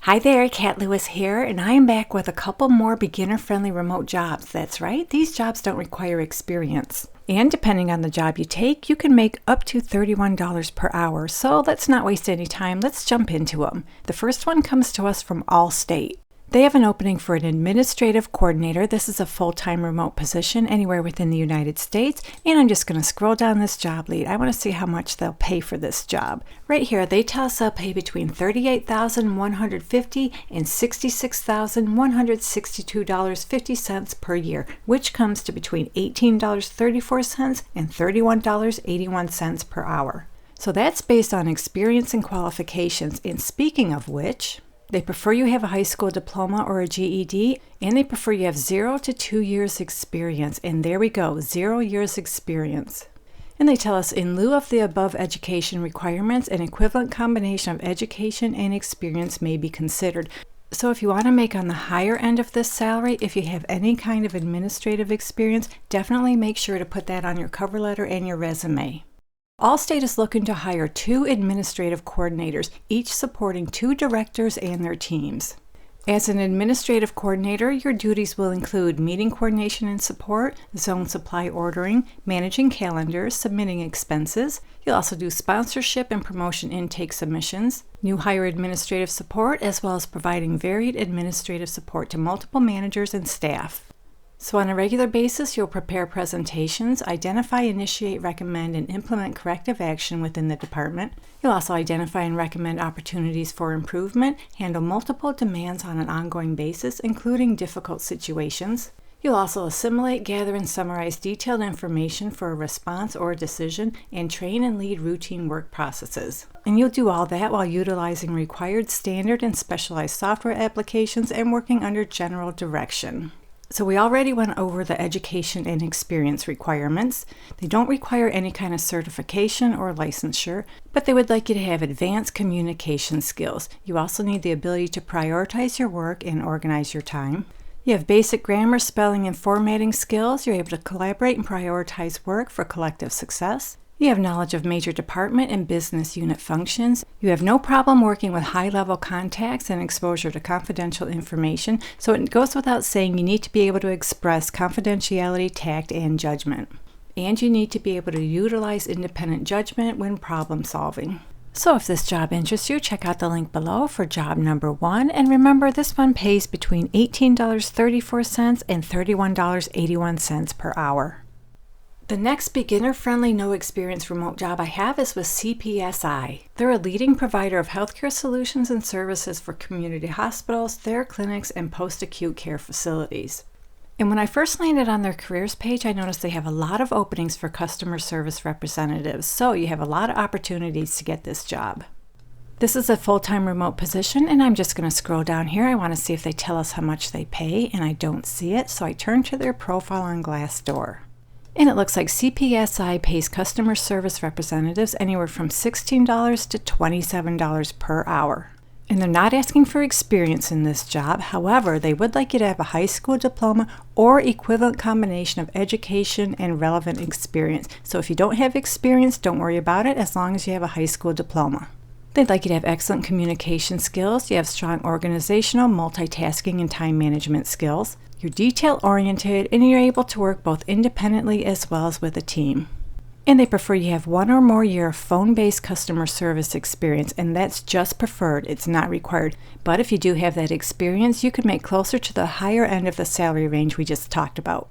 Hi there, Kat Lewis here, and I am back with a couple more beginner-friendly remote jobs. That's right, these jobs don't require experience. And depending on the job you take, you can make up to $31 per hour. So let's not waste any time, let's jump into them. The first one comes to us from Allstate. They have an opening for an administrative coordinator. This is a full-time remote position anywhere within the United States. And I'm just going to scroll down this job lead. I want to see how much they'll pay for this job. Right here, they tell us they'll pay between $38,150 and $66,162.50 per year, which comes to between $18.34 and $31.81 per hour. So that's based on experience and qualifications. And speaking of which, they prefer you have a high school diploma or a GED, and they prefer you have 0 to 2 years experience. And there we go, 0 years experience. And they tell us in lieu of the above education requirements, an equivalent combination of education and experience may be considered. So if you want to make on the higher end of this salary, if you have any kind of administrative experience, definitely make sure to put that on your cover letter and your resume. Allstate is looking to hire 2 administrative coordinators, each supporting 2 directors and their teams. As an administrative coordinator, your duties will include meeting coordination and support, zone supply ordering, managing calendars, submitting expenses. You'll also do sponsorship and promotion intake submissions, new hire administrative support, as well as providing varied administrative support to multiple managers and staff. So on a regular basis, you'll prepare presentations, identify, initiate, recommend, and implement corrective action within the department. You'll also identify and recommend opportunities for improvement, handle multiple demands on an ongoing basis, including difficult situations. You'll also assimilate, gather, and summarize detailed information for a response or a decision, and train and lead routine work processes. And you'll do all that while utilizing required standard and specialized software applications and working under general direction. So we already went over the education and experience requirements. They don't require any kind of certification or licensure, but they would like you to have advanced communication skills. You also need the ability to prioritize your work and organize your time. You have basic grammar, spelling, and formatting skills. You're able to collaborate and prioritize work for collective success. You have knowledge of major department and business unit functions. You have no problem working with high-level contacts and exposure to confidential information, so it goes without saying you need to be able to express confidentiality, tact, and judgment. And you need to be able to utilize independent judgment when problem solving. So if this job interests you, check out the link below for job number 1. And remember, this one pays between $18.34 and $31.81 per hour. The next beginner-friendly, no-experience remote job I have is with CPSI. They're a leading provider of healthcare solutions and services for community hospitals, their clinics, and post-acute care facilities. And when I first landed on their careers page, I noticed they have a lot of openings for customer service representatives, so you have a lot of opportunities to get this job. This is a full-time remote position, and I'm just going to scroll down here. I want to see if they tell us how much they pay, and I don't see it, so I turn to their profile on Glassdoor. And it looks like CPSI pays customer service representatives anywhere from $16 to $27 per hour. And they're not asking for experience in this job. However, they would like you to have a high school diploma or equivalent combination of education and relevant experience. So if you don't have experience, don't worry about it as long as you have a high school diploma. They'd like you to have excellent communication skills. You have strong organizational, multitasking, and time management skills. You're detail-oriented, and you're able to work both independently as well as with a team. And they prefer you have 1 or more year of phone-based customer service experience, and that's just preferred. It's not required. But if you do have that experience, you could make closer to the higher end of the salary range we just talked about.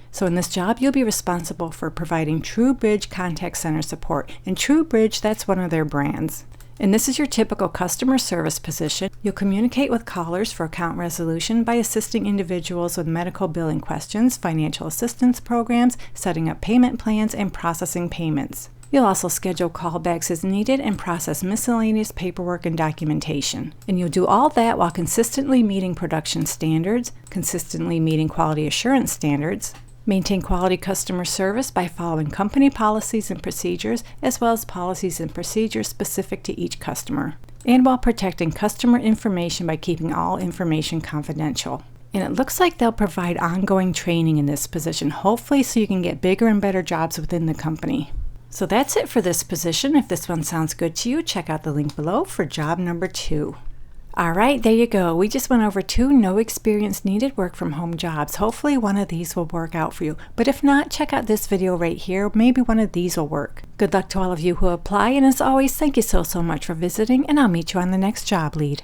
So in this job, you'll be responsible for providing TrueBridge contact center support. And TrueBridge, that's one of their brands. And this is your typical customer service position. You'll communicate with callers for account resolution by assisting individuals with medical billing questions, financial assistance programs, setting up payment plans, and processing payments. You'll also schedule callbacks as needed and process miscellaneous paperwork and documentation. And you'll do all that while consistently meeting production standards, consistently meeting quality assurance standards, maintain quality customer service by following company policies and procedures, as well as policies and procedures specific to each customer, and while protecting customer information by keeping all information confidential. And it looks like they'll provide ongoing training in this position, hopefully so you can get bigger and better jobs within the company. So that's it for this position. If this one sounds good to you, check out the link below for job number 2. All right, there you go. We just went over 2 no experience needed work from home jobs. Hopefully one of these will work out for you. But if not, check out this video right here. Maybe one of these will work. Good luck to all of you who apply. And as always, thank you so much for visiting, and I'll meet you on the next job lead.